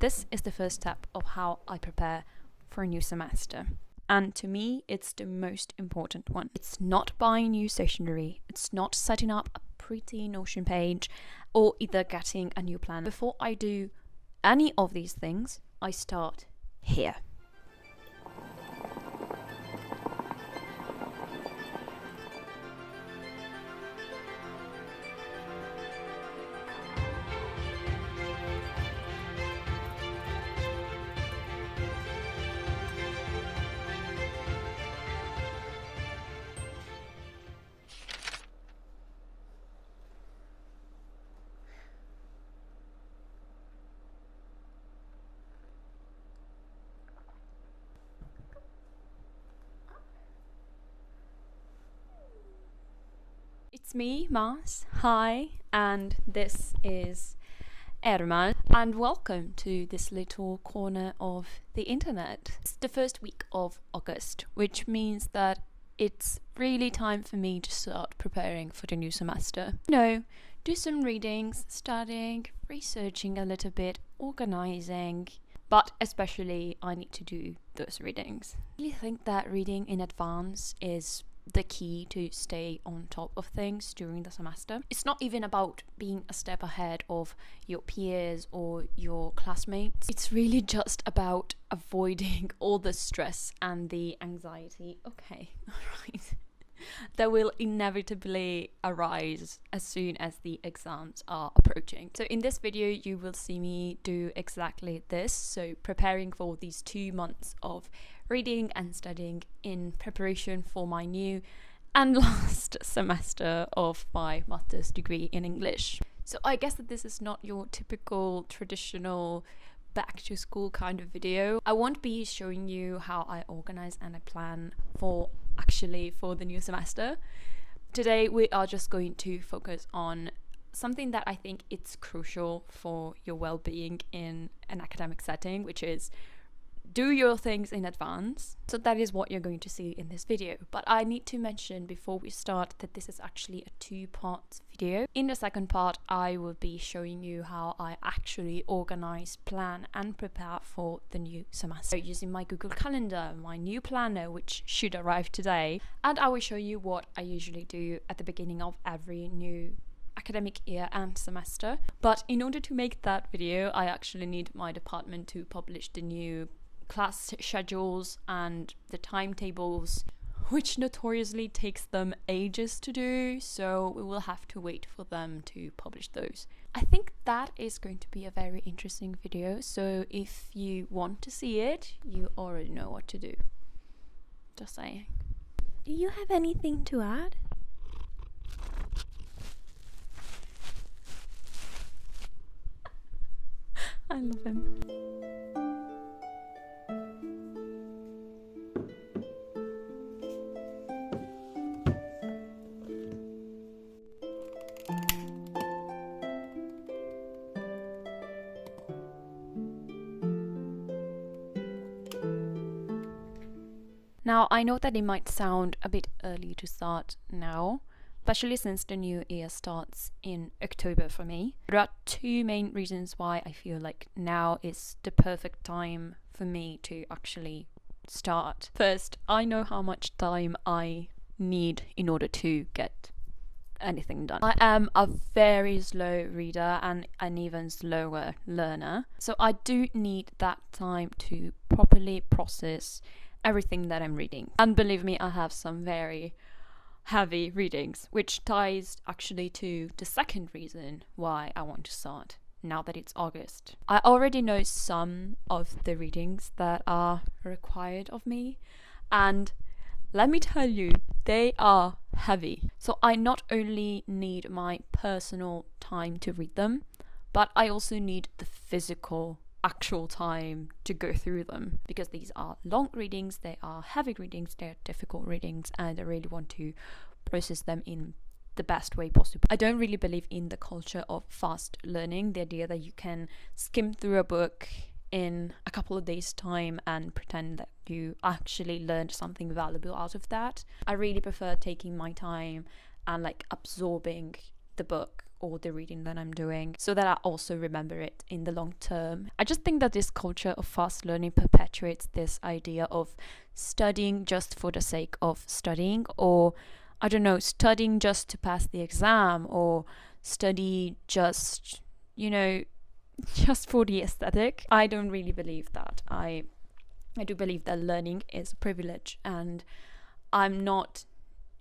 This is the first step of how I prepare for a new semester. And to me, it's the most important one. It's not buying new stationery. It's not setting up a pretty Notion page or either getting a new plan. Before I do any of these things, I start here. It's me, Mars. Hi, and this is Ermal, and welcome to this little corner of the internet. It's the first week of August, which means that it's really time for me to start preparing for the new semester. Do some readings, studying, researching a little bit, organizing, but especially I need to do those readings. I really think that reading in advance is the key to stay on top of things during the semester. It's not even about being a step ahead of your peers or your classmates. It's really just about avoiding all the stress and the anxiety. Okay, alright. That will inevitably arise as soon as the exams are approaching. So in this video, you will see me do exactly this. So preparing for these 2 months of reading and studying in preparation for my new and last semester of my master's degree in English. So I guess that this is not your typical traditional back to school kind of video. I won't be showing you how I organize and I plan for the new semester. Today we are just going to focus on something that I think it's crucial for your well-being in an academic setting, which is do your things in advance. So that is what you're going to see in this video. But I need to mention before we start that this is actually a 2-part video. In the second part, I will be showing you how I actually organize, plan and prepare for the new semester using my Google Calendar, my new planner, which should arrive today. And I will show you what I usually do at the beginning of every new academic year and semester. But in order to make that video, I actually need my department to publish the new class schedules and the timetables, which notoriously takes them ages to do, so we will have to wait for them to publish those. I think that is going to be a very interesting video, so if you want to see it, you already know what to do. Just saying. Do you have anything to add? I love him. Now, I know that it might sound a bit early to start now, especially since the new year starts in October for me. There are 2 main reasons why I feel like now is the perfect time for me to actually start. First, I know how much time I need in order to get anything done. I am a very slow reader and an even slower learner, so I do need that time to properly process everything that I'm reading. And believe me, I have some very heavy readings, which ties actually to the second reason why I want to start now that it's August. I already know some of the readings that are required of me, and let me tell you, they are heavy. So I not only need my personal time to read them, but I also need the physical actual time to go through them, because these are long readings, they are heavy readings, they're difficult readings, and I really want to process them in the best way possible. I don't really believe in the culture of fast learning, the idea that you can skim through a book in a couple of days' time and pretend that you actually learned something valuable out of that. I really prefer taking my time and absorbing the book all the reading that I'm doing, so that I also remember it in the long term. I just think that this culture of fast learning perpetuates this idea of studying just for the sake of studying, or I don't know, studying just to pass the exam, or study just, just for the aesthetic. I don't really believe that. I do believe that learning is a privilege, and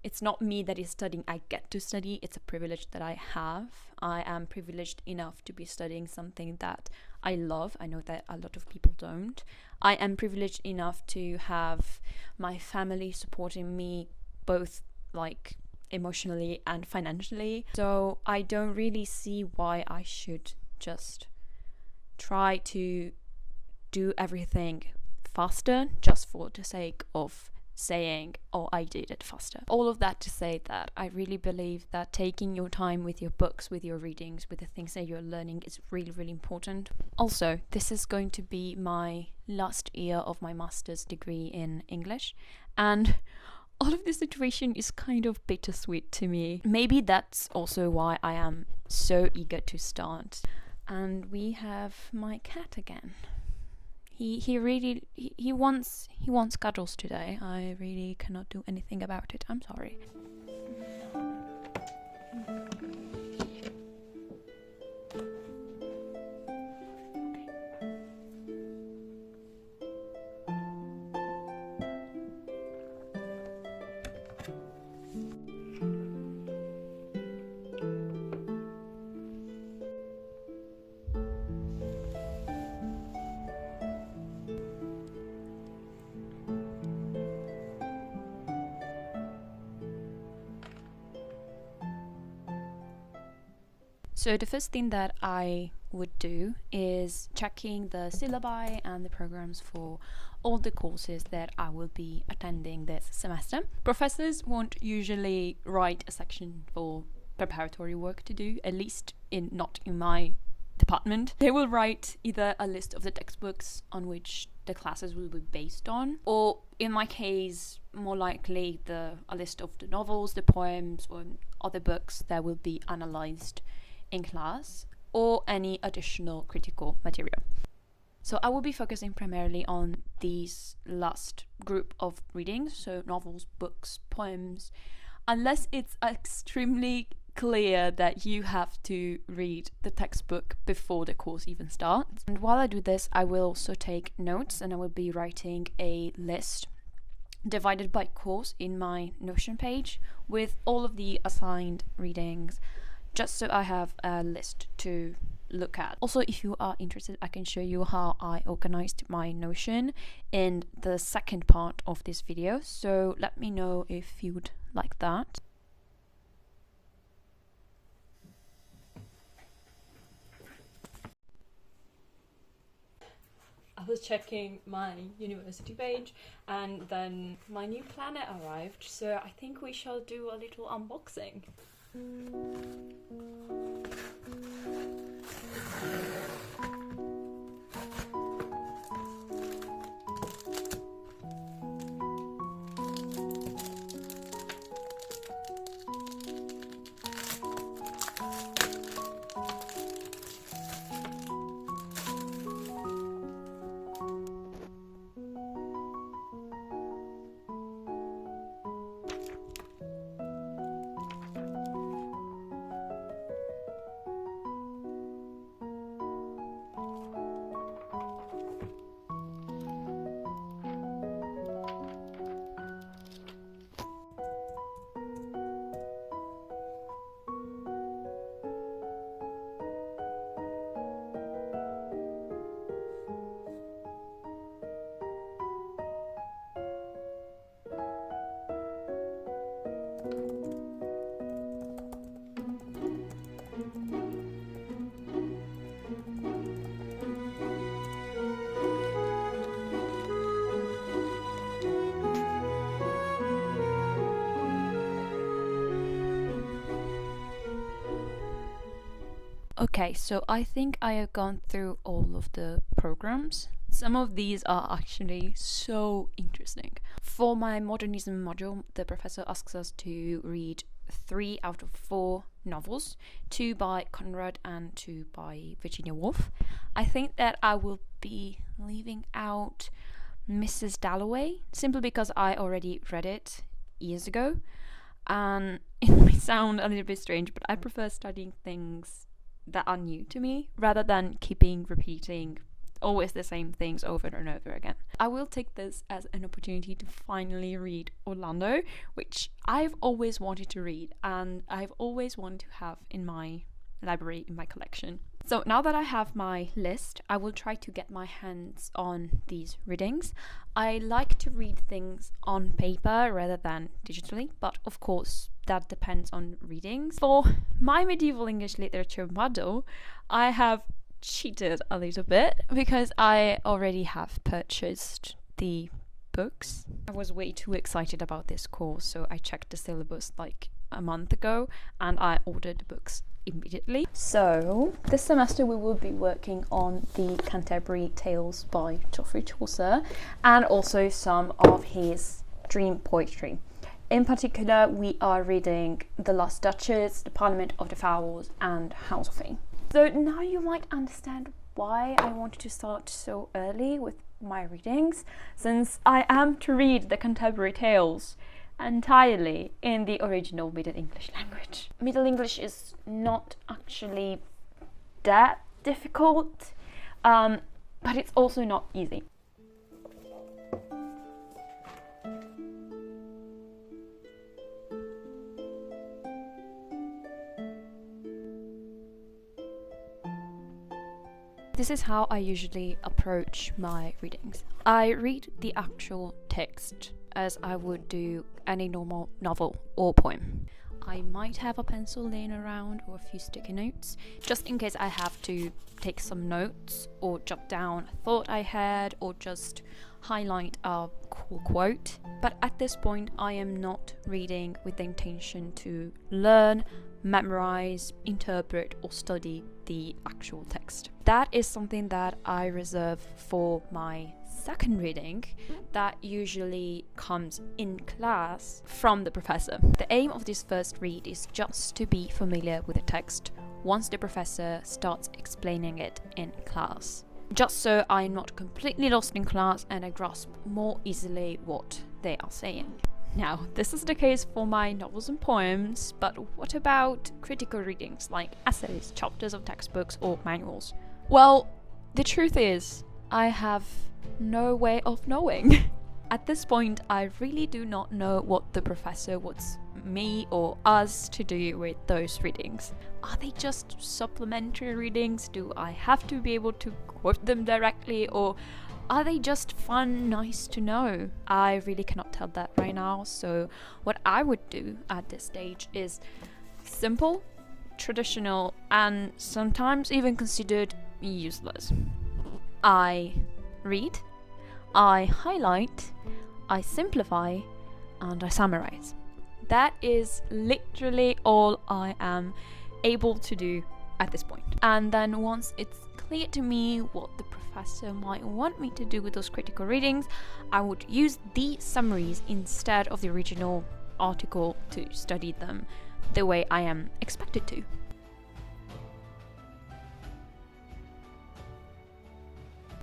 it's not me that is studying. I get to study. It's a privilege that I have. I am privileged enough to be studying something that I love. I know that a lot of people don't. I am privileged enough to have my family supporting me both like emotionally and financially. So I don't really see why I should just try to do everything faster just for the sake of saying, oh, I did it faster. All of that to say that I really believe that taking your time with your books, with your readings, with the things that you're learning is really, really important. Also, this is going to be my last year of my master's degree in English, and all of this situation is kind of bittersweet to me. Maybe that's also why I am so eager to start. And we have my cat again. He wants cuddles today. I really cannot do anything about it. I'm sorry. So the first thing that I would do is checking the syllabi and the programs for all the courses that I will be attending this semester. Professors won't usually write a section for preparatory work to do, at least not in my department. They will write either a list of the textbooks on which the classes will be based on, or in my case, more likely a list of the novels, the poems, or other books that will be analysed in class, or any additional critical material. So I will be focusing primarily on these last group of readings, so novels, books, poems, unless it's extremely clear that you have to read the textbook before the course even starts. And while I do this, I will also take notes, and I will be writing a list divided by course in my Notion page with all of the assigned readings, just so I have a list to look at. Also, if you are interested, I can show you how I organized my Notion in the second part of this video, so let me know if you would like that. I was checking my university page, and then my new planner arrived, so I think we shall do a little unboxing. Okay, so I think I have gone through all of the programs. Some of these are actually so interesting. For my modernism module, the professor asks us to read 3 out of 4 novels, 2 by Conrad and 2 by Virginia Woolf. I think that I will be leaving out Mrs. Dalloway simply because I already read it years ago, and it might sound a little bit strange, but I prefer studying things that are new to me rather than repeating always the same things over and over again. I will take this as an opportunity to finally read Orlando, which I've always wanted to read and I've always wanted to have in my library, in my collection. So now that I have my list, I will try to get my hands on these readings. I like to read things on paper rather than digitally, but of course that depends on readings. For my medieval English literature model, I have cheated a little bit because I already have purchased the books. I was way too excited about this course, so I checked the syllabus like a month ago and I ordered the books immediately. So this semester we will be working on the Canterbury Tales by Geoffrey Chaucer and also some of his dream poetry. In particular, we are reading The Lost Duchess, The Parliament of the Fowls and House of Fame. So now you might understand why I wanted to start so early with my readings, since I am to read the Canterbury Tales entirely in the original Middle English language. Middle English is not actually that difficult, but it's also not easy. This is how I usually approach my readings. I read the actual text as I would do any normal novel or poem. I might have a pencil laying around or a few sticky notes, just in case I have to take some notes or jot down a thought I had or just highlight a cool quote. But at this point I am not reading with the intention to learn, memorize, interpret or study the actual text. That is something that I reserve for my second reading that usually comes in class from the professor. The aim of this first read is just to be familiar with the text once the professor starts explaining it in class, just so I'm not completely lost in class and I grasp more easily what they are saying. Now, this is the case for my novels and poems, but what about critical readings like essays, chapters of textbooks or manuals? Well, the truth is, I have no way of knowing. At this point, I really do not know what the professor wants me or us to do with those readings. Are they just supplementary readings? Do I have to be able to quote them directly, or are they just fun, nice to know? I really cannot tell that right now, so what I would do at this stage is simple, traditional, and sometimes even considered useless. I read, I highlight, I simplify, and I summarize. That is literally all I am able to do at this point. And then once it's clear to me what the professor might want me to do with those critical readings, I would use the summaries instead of the original article to study them the way I am expected to.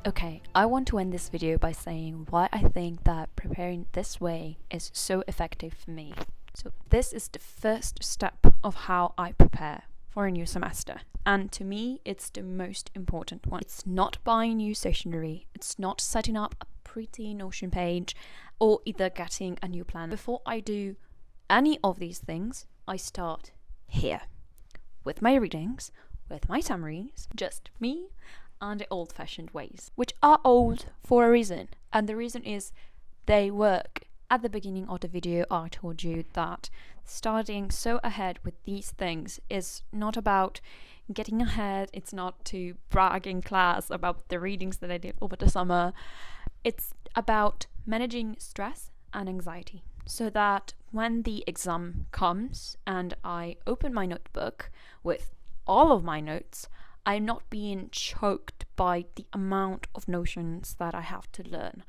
Okay, I want to end this video by saying why I think that preparing this way is so effective for me. So this is the first step of how I prepare for a new semester, and to me it's the most important one. It's not buying new stationery, it's not setting up a pretty Notion page or either getting a new plan. Before I do any of these things, I start here with my readings, with my summaries, just me and the old-fashioned ways, which are old for a reason, and the reason is they work. At the beginning of the video I told you that starting so ahead with these things is not about getting ahead, it's not to brag in class about the readings that I did over the summer. It's about managing stress and anxiety so that when the exam comes and I open my notebook with all of my notes, I'm not being choked by the amount of notions that I have to learn,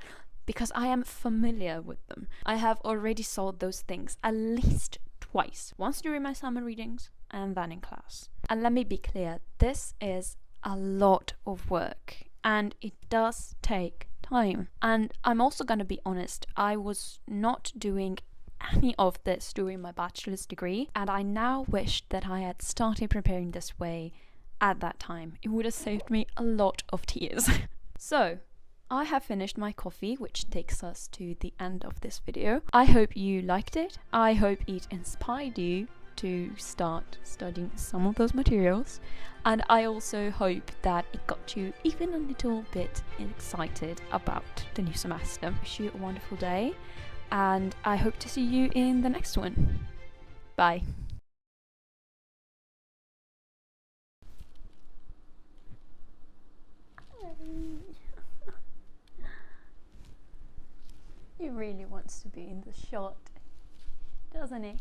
because I am familiar with them. I have already solved those things at least twice. Once during my summer readings and then in class. And let me be clear, this is a lot of work and it does take time. And I'm also going to be honest, I was not doing any of this during my bachelor's degree, and I now wish that I had started preparing this way at that time. It would have saved me a lot of tears. So, I have finished my coffee, which takes us to the end of this video. I hope you liked it. I hope it inspired you to start studying some of those materials, and I also hope that it got you even a little bit excited about the new semester. I wish you a wonderful day, and I hope to see you in the next one. Bye. He really wants to be in the shot, doesn't he?